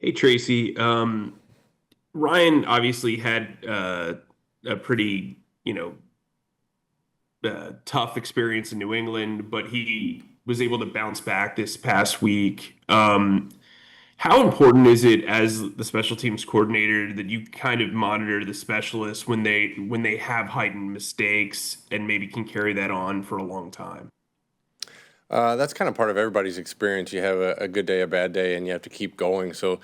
Hey Tracy, Ryan obviously had a pretty, tough experience in New England, but he was able to bounce back this past week. How important is it as the special teams coordinator that you kind of monitor the specialists when they have heightened mistakes and maybe can carry that on for a long time? That's kind of part of everybody's experience. You have a good day, a bad day, and you have to keep going. So,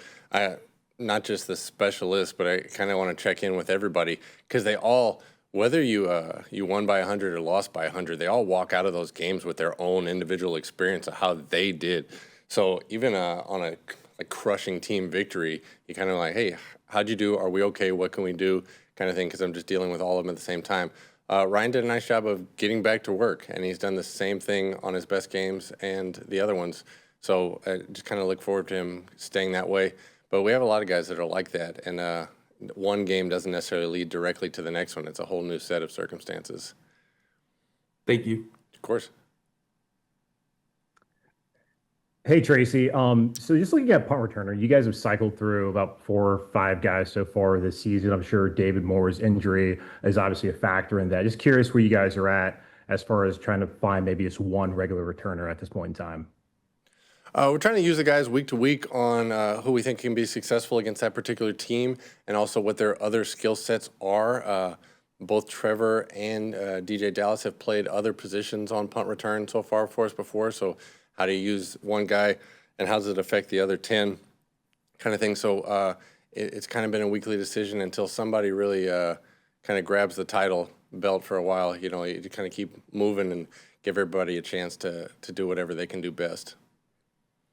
not just the specialists, but I kind of want to check in with everybody because they all, whether you won by 100 or lost by 100, they all walk out of those games with their own individual experience of how they did. So even on a crushing team victory, you kind of like, hey, how'd you do? Are we okay? What can we do? Kind of thing. Because I'm just dealing with all of them at the same time. Ryan did a nice job of getting back to work, and he's done the same thing on his best games and the other ones. So I just kind of look forward to him staying that way. But we have a lot of guys that are like that, and one game doesn't necessarily lead directly to the next one. It's a whole new set of circumstances. Thank you. Of course. Hey Tracy, so just looking at punt returner, you guys have cycled through about 4 or 5 guys so far this season. I'm sure David Moore's injury is obviously a factor in that. Just curious where you guys are at as far as trying to find maybe just one regular returner at this point in time. We're trying to use the guys week to week on who we think can be successful against that particular team and also what their other skill sets are. Both Trevor and DJ Dallas have played other positions on punt return so far for us before. So how do you use one guy and how does it affect the other 10 kind of thing. So it's kind of been a weekly decision until somebody really kind of grabs the title belt for a while. You know, you kind of keep moving and give everybody a chance to do whatever they can do best.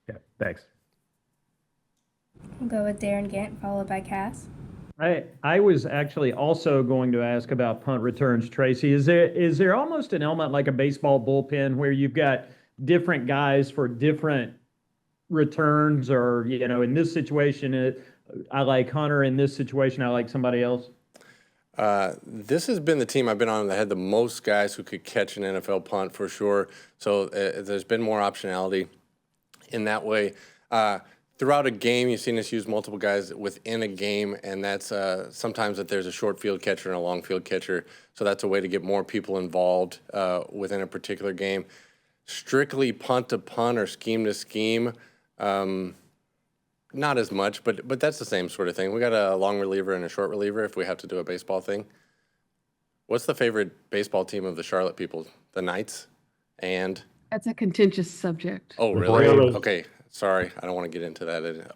Yeah, thanks. We'll go with Darren Gant, followed by Cass. I was actually also going to ask about punt returns, Tracy. Is there almost an element like a baseball bullpen where you've got different guys for different returns, or in this situation, I like Hunter. In this situation, I like somebody else. This has been the team I've been on that had the most guys who could catch an NFL punt for sure. So there's been more optionality in that way. Throughout a game, you've seen us use multiple guys within a game, and that's sometimes that there's a short field catcher and a long field catcher. So that's a way to get more people involved within a particular game. Strictly punt to punt or scheme to scheme, not as much, but that's the same sort of thing. We got a long reliever and a short reliever if we have to do a baseball thing. What's the favorite baseball team of the Charlotte people? The Knights? And? That's a contentious subject. Oh, The really? Braves. Okay, sorry. I don't want to get into that.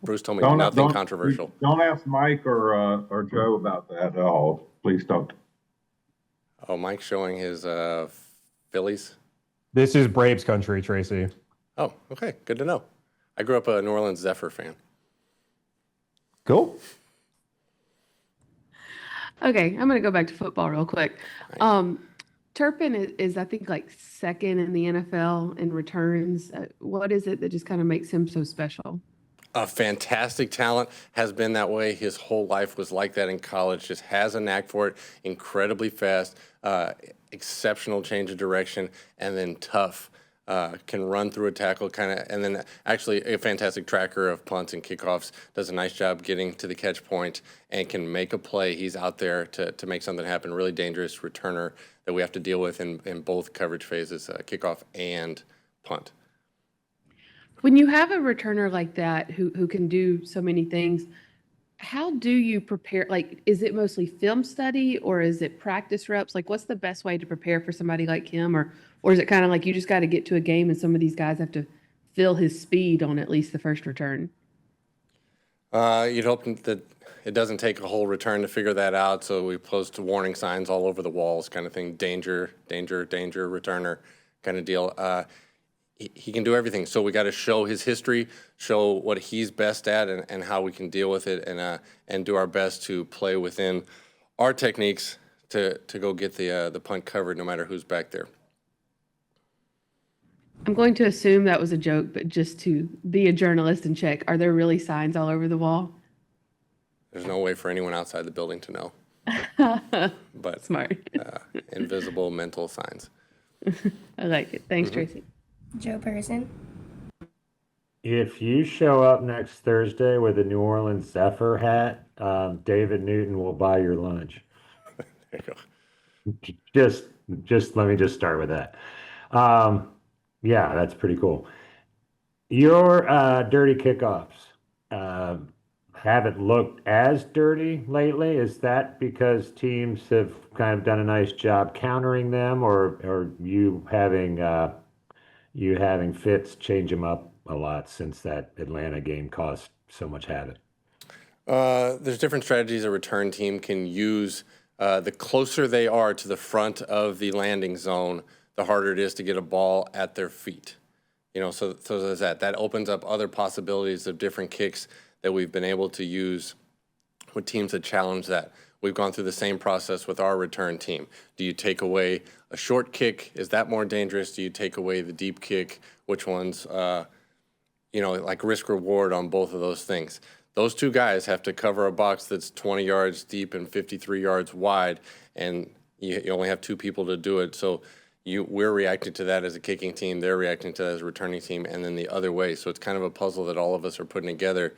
Bruce told me nothing controversial. Don't ask Mike or Joe about that at all. Please don't. Oh, Mike's showing his Phillies? This is Braves country, Tracy. Oh, okay. Good to know. I grew up a New Orleans Zephyr fan. Cool. Okay, I'm going to go back to football real quick. Turpin is, I think, like second in the NFL in returns. What is it that just kind of makes him so special? A fantastic talent, has been that way. His whole life was like that in college, just has a knack for it, incredibly fast, exceptional change of direction, and then tough. Can run through a tackle kind of, and then actually a fantastic tracker of punts and kickoffs, does a nice job getting to the catch point and can make a play. He's out there to make something happen. Really dangerous returner that we have to deal with in both coverage phases, kickoff and punt. When you have a returner like that who can do so many things, how do you prepare? Like, is it mostly film study or is it practice reps? Like, what's the best way to prepare for somebody like him? Or is it kind of like you just got to get to a game and some of these guys have to feel his speed on at least the first return? You'd hope that it doesn't take a whole return to figure that out. So we post warning signs all over the walls kind of thing. Danger, danger, danger, returner kind of deal. He can do everything. So we got to show his history, show what he's best at, and how we can deal with it, and do our best to play within our techniques to go get the punt covered, no matter who's back there. I'm going to assume that was a joke, but just to be a journalist and check, are there really signs all over the wall? There's no way for anyone outside the building to know. But Smart. Invisible mental signs. I like it. Thanks, Tracy. Joe Person. If you show up next Thursday with a New Orleans Zephyr hat, David Newton will buy your lunch. There you go. Just, just let me just start with that. Um, yeah, that's pretty cool. Your dirty kickoffs uh, haven't looked as dirty lately. Is that because teams have kind of done a nice job countering them, or you having Fitz change them up a lot since that Atlanta game caused so much havoc? There's different strategies a return team can use. The closer they are to the front of the landing zone, the harder it is to get a ball at their feet. So there's that. That opens up other possibilities of different kicks that we've been able to use with teams that challenge that. We've gone through the same process with our return team. Do you take away a short kick? Is that more dangerous? Do you take away the deep kick? Which one's, like risk reward on both of those things? Those two guys have to cover a box that's 20 yards deep and 53 yards wide, and you only have two people to do it. So we're reacting to that as a kicking team, they're reacting to that as a returning team, and then the other way. So it's kind of a puzzle that all of us are putting together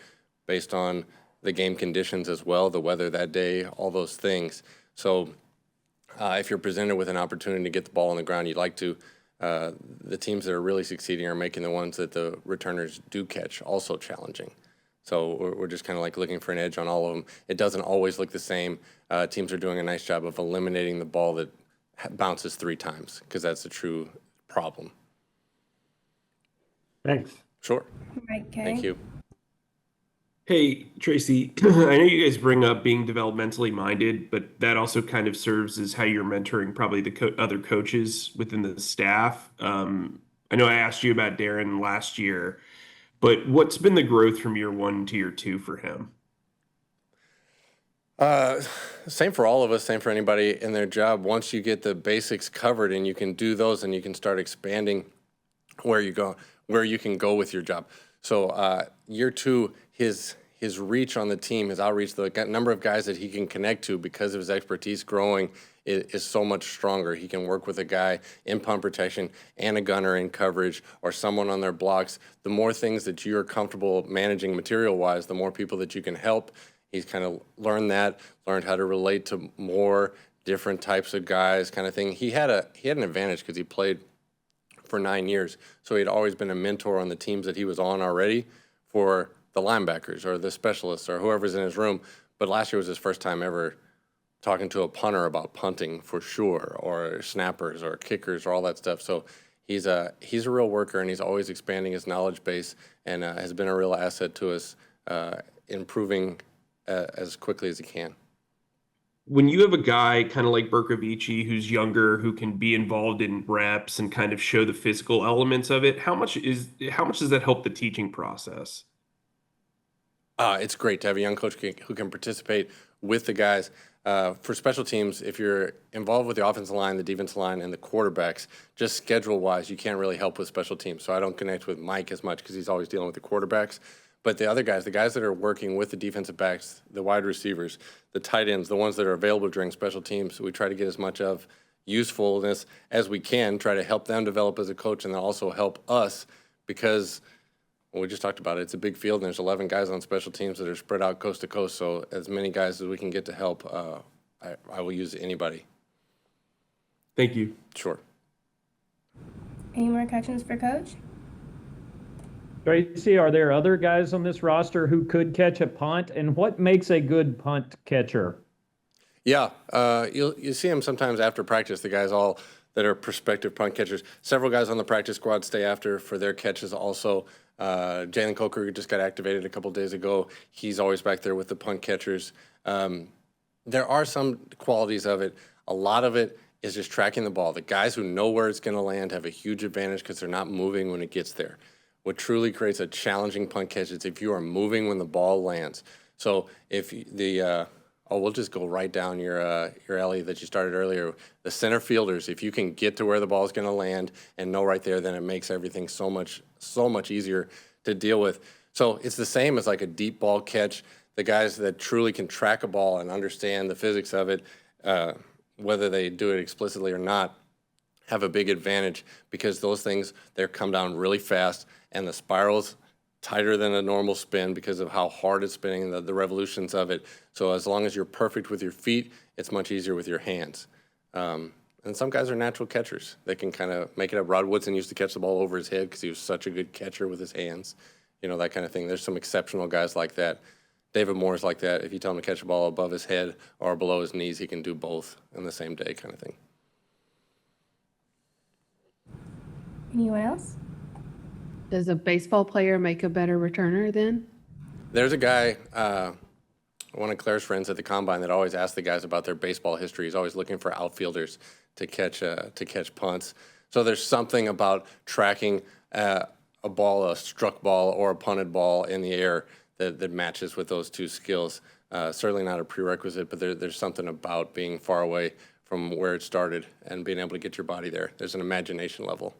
based on the game conditions as well, the weather that day, all those things. So if you're presented with an opportunity to get the ball on the ground, you'd like to. The teams that are really succeeding are making the ones that the returners do catch also challenging. So we're just kind of like looking for an edge on all of them. It doesn't always look the same. Teams are doing a nice job of eliminating the ball that bounces 3 times, because that's a true problem. Thanks. Sure. Right, Kay. Thank you. Hey, Tracy, I know you guys bring up being developmentally minded, but that also kind of serves as how you're mentoring probably the other coaches within the staff. I know I asked you about Darren last year, but what's been the growth from year 1 to year 2 for him? Same for all of us, same for anybody in their job. Once you get the basics covered and you can do those, and you can start expanding where you can go with your job. So year 2, his reach on the team, his outreach, the number of guys that he can connect to because of his expertise growing is so much stronger. He can work with a guy in punt protection and a gunner in coverage, or someone on their blocks. The more things that you're comfortable managing material-wise, the more people that you can help. He's kind of learned how to relate to more different types of guys, kind of thing. He had an advantage because he played for 9 years, so he'd always been a mentor on the teams that he was on already for the linebackers or the specialists or whoever's in his room. But last year was his first time ever talking to a punter about punting for sure, or snappers or kickers or all that stuff. So he's a real worker, and he's always expanding his knowledge base, and has been a real asset to us, improving as quickly as he can. When you have a guy kind of like Berkovici who's younger, who can be involved in reps and kind of show the physical elements of it, how much does that help the teaching process? It's great to have a young coach who can participate with the guys. For special teams, if you're involved with the offensive line, the defensive line, and the quarterbacks, just schedule-wise, you can't really help with special teams. So I don't connect with Mike as much because he's always dealing with the quarterbacks. But the other guys, the guys that are working with the defensive backs, the wide receivers, the tight ends, the ones that are available during special teams, we try to get as much of usefulness as we can, try to help them develop as a coach, and then also help us, because we just talked about it. It's a big field, and there's 11 guys on special teams that are spread out coast to coast. So as many guys as we can get to help, I will use anybody. Thank you. Sure. Any more questions for Coach? Tracy, are there other guys on this roster who could catch a punt? And what makes a good punt catcher? Yeah, you see them sometimes after practice, the guys all that are prospective punt catchers. Several guys on the practice squad stay after for their catches also. Jalen Coker just got activated a couple days ago. He's always back there with the punt catchers. There are some qualities of it. A lot of it is just tracking the ball. The guys who know where it's going to land have a huge advantage because they're not moving when it gets there. What truly creates a challenging punt catch is if you are moving when the ball lands. So if we'll just go right down your alley that you started earlier. The center fielders, if you can get to where the ball is going to land and know right there, then it makes everything so much easier to deal with. So it's the same as like a deep ball catch. The guys that truly can track a ball and understand the physics of it, whether they do it explicitly or not, have a big advantage because those things, they come down really fast, and the spirals tighter than a normal spin because of how hard it's spinning, the revolutions of it. So as long as you're perfect with your feet, it's much easier with your hands. And some guys are natural catchers. They can kind of make it up. Rod Woodson used to catch the ball over his head because he was such a good catcher with his hands, that kind of thing. There's some exceptional guys like that. David Moore's like that. If you tell him to catch a ball above his head or below his knees, he can do both in the same day kind of thing. Anyone else? Does a baseball player make a better returner then? There's a guy, one of Claire's friends at the Combine, that always asks the guys about their baseball history. He's always looking for outfielders to catch punts. So there's something about tracking a ball, a struck ball, or a punted ball in the air that matches with those two skills. Certainly not a prerequisite, but there's something about being far away from where it started and being able to get your body there. There's an imagination level.